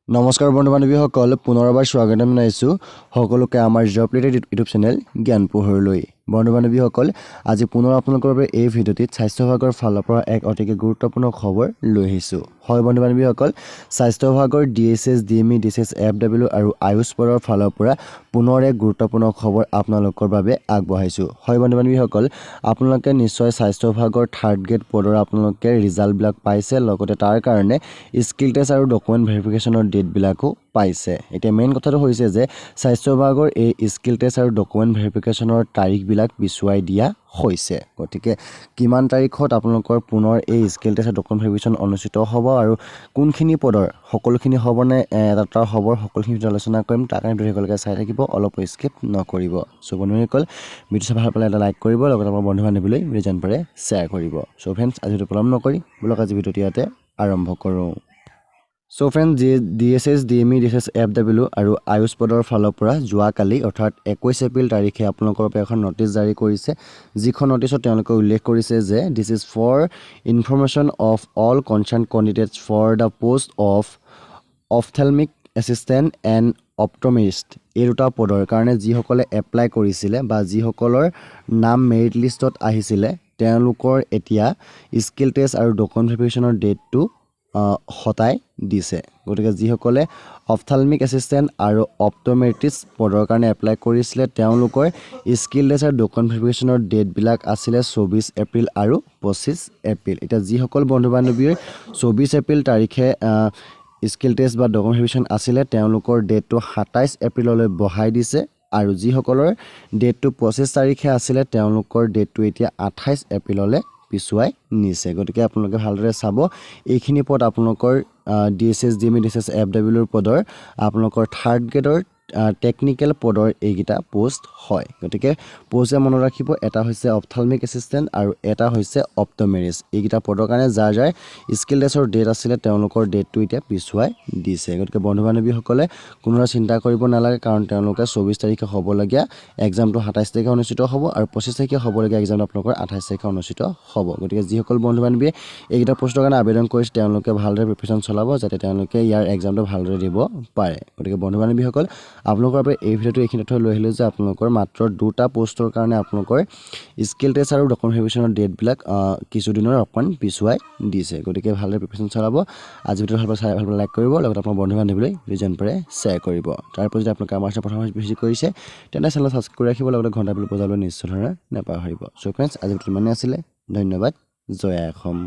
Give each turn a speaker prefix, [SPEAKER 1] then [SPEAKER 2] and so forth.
[SPEAKER 1] নমস্কাৰ বন্ধু বান্ধৱীসকল পুনৰবাৰ স্বাগতম জনাইছোঁ সকলোকে আমাৰ জব ৰিলেটেড ইউটিউব চেনেল জ্ঞান পোহৰলৈ বন্ধু বান্ধৱীসকল আজি পুনৰ আপোনালোকৰ বাবে এই ভিডিঅ'টিত স্বাস্থ্য বিভাগৰ ফালৰ পৰা এক অতিকে গুৰুত্বপূৰ্ণ খবৰ লৈ আহিছোঁ হয় বন্ধু বান্ধৱীসকল স্বাস্থ্য বিভাগৰ ডিএছএছ ডিএমই ডিএছএছ এফডব্লিউ আৰু আয়ুষ পদৰ ফালৰ পৰা পুনৰ এক গুৰুত্বপূৰ্ণ খবৰ আপোনালোকৰ বাবে আগবঢ়াইছোঁ হয় বন্ধু বান্ধৱীসকল আপোনালোকে নিশ্চয় স্বাস্থ্য বিভাগৰ থাৰ্ড গ্ৰেড পদৰ আপোনালোকে ৰিজাল্টবিলাক পাইছে লগতে তাৰ কাৰণে স্কিল টেষ্ট আৰু ডকুমেণ্ট ভেৰিফিকেশ্যনৰ ডেটবিলাকো পাইছে এতিয়া মেইন কথাটো হৈছে যে স্বাস্থ্য বিভাগৰ এই স্কিল টেষ্ট আৰু ডকুমেণ্ট ভেৰিফিকেশ্যনৰ তাৰিখবিলাক পিছুৱাই দিয়া হৈছে গতিকে কিমান তাৰিখত আপোনালোকৰ পুনৰ এই স্কিল টেষ্ট আৰু ডকুমেণ্ট ভেৰিফিকেশ্যন অনুষ্ঠিত হ'ব আৰু কোনখিনি পদৰ সকলোখিনি হ'বনে এটা খবৰ সকলোখিনি আলোচনা কৰিম তাৰ কাৰণে ভিডিঅ'লৈকে চাই থাকিব অলপ স্কিপ নকৰিব চ' বন্ধুসকল ভিডিঅ' চাই ভাল পালে এটা লাইক কৰিব লগতে আপোনাৰ বন্ধু বান্ধৱীলৈ ভিডিঅ' যেন পাৰে শ্বেয়াৰ কৰিব চ' ফ্ৰেণ্ডছ আজি ভিডিঅ' পলম নকৰি বলক আজি ভিডিঅ'টো ইয়াতে আৰম্ভ কৰোঁ সো ফ্ৰেন্ড ডিএছএছ ডিএমই ডিএছএছ এফডব্লিউ আৰু আয়ুষ পদৰ ফালৰ পৰা যোৱাকালি অৰ্থাৎ 21 এপ্ৰিল তাৰিখে আপোনালোকৰ বাবে এখন নটিচ জাৰি কৰিছে যিখন নটিচত তেওঁলোকে উল্লেখ কৰিছে যে this is for information of all concern candidates for the post of ophthalmic assistant and optometrist এই দুটা পদৰ কাৰণে যিসকলে এপ্লাই কৰিছিলে বা যিসকলৰ নাম মেৰিট লিষ্টত আহিছিলে তেওঁলোকৰ এতিয়া স্কিল টেষ্ট আৰু ডকুমেণ্ট ভেৰিফিকেশ্যনৰ ডেটটো হতাই দিছে গতিকে যিসকলে অপথেলমিক এছিষ্টেণ্ট আৰু অপটমেট্ৰিষ্ট পদৰ কাৰণে এপ্লাই কৰিছিলে তেওঁলোকৰ স্কিল টেষ্ট আৰু ডকুমেণ্ট ভেৰিফিকেশ্যনৰ ডেটবিলাক আছিলে 24 এপ্ৰিল আৰু 25 এপ্ৰিল এতিয়া যিসকল বন্ধু বান্ধৱীৰ 24 এপ্ৰিল তাৰিখে স্কিল টেষ্ট বা ডকুমেণ্ট ভেৰিফিকেশ্যন আছিলে তেওঁলোকৰ ডেটটো 27 এপ্ৰিললৈ বঢ়াই দিছে আৰু যিসকলৰ ডেটটো 25 তাৰিখে আছিলে তেওঁলোকৰ ডেটটো এতিয়া 28 এপ্ৰিললৈ পিছুৱাই নিছে গতিকে আপোনালোকে ভালদৰে চাব এইখিনি পদ আপোনালোকৰ ডিএছএছ ডিএমই ডিএছএছ এফডব্লিউৰ পদৰ আপোনালোকৰ থাৰ্ড গ্ৰেডৰ টেকনিক্যাল পদৰ এইকেইটা পোষ্ট হয় গতিকে পোষ্টে মনত ৰাখিব এটা হৈছে অপথেলমিক এছিষ্টেণ্ট আৰু এটা হৈছে অপটমেৰিষ্ট এইকেইটা পদৰ কাৰণে যাৰ যাৰ স্কিল টেষ্টৰ ডেট আছিলে তেওঁলোকৰ ডেটটো এতিয়া পিছুৱাই দিছে গতিকে বন্ধু বান্ধৱীসকলে কোনো চিন্তা কৰিব নালাগে কাৰণ তেওঁলোকে 24 তাৰিখে হ'বলগীয়া এক্সামটো 27 তাৰিখে অনুষ্ঠিত হ'ব আৰু 25 তাৰিখে হ'বলগীয়া এক্সামটো আপোনালোকৰ 28 তাৰিখে অনুষ্ঠিত হ'ব গতিকে যিসকল বন্ধু বান্ধৱীয়ে এইকেইটা পোষ্টৰ কাৰণে আবেদন কৰিছে তেওঁলোকে ভালদৰে প্ৰিপেৰেশ্যন চলাব যাতে তেওঁলোকে ইয়াৰ এক্সামটো ভালদৰে দিব পাৰে গতিকে বন্ধু বান্ধৱীসকল আপোনালোকৰ বাবে এই ভিডিঅ'টো এইখিনি তথ্য লৈ আহিলোঁ যে আপোনালোকৰ মাত্ৰ দুটা পোষ্টৰ কাৰণে আপোনালোকৰ স্কিল টেষ্ট আৰু ডকুমেণ্ট ভেৰিফিকেশ্যনৰ ডেটবিলাক কিছুদিনৰ অকণমান পিছুৱাই দিছে গতিকে ভালদৰে প্ৰিপেৰেশ্যন চলাব আজি ভিডিঅ'টো ভাল লাইক কৰিব লগতে আপোনাৰ বন্ধু বান্ধৱীলৈ যিমান পাৰে শ্বেয়াৰ কৰিব তাৰ পৰা যদি আপোনালোকে আমাৰ প্ৰথম ভিজিট কৰিছে তেন্তে চেনেল ছাবস্ক্ৰাইব কৰি ৰাখিব লগতে ঘণ্টা বিল বজাবলৈ নিশ্চয় ধৰণে নাপাহৰিব চ' ফ্ৰেণ্ডছ আজি ভিডিঅ'টো ইমানেই আছিলে ধন্যবাদ জয় অসম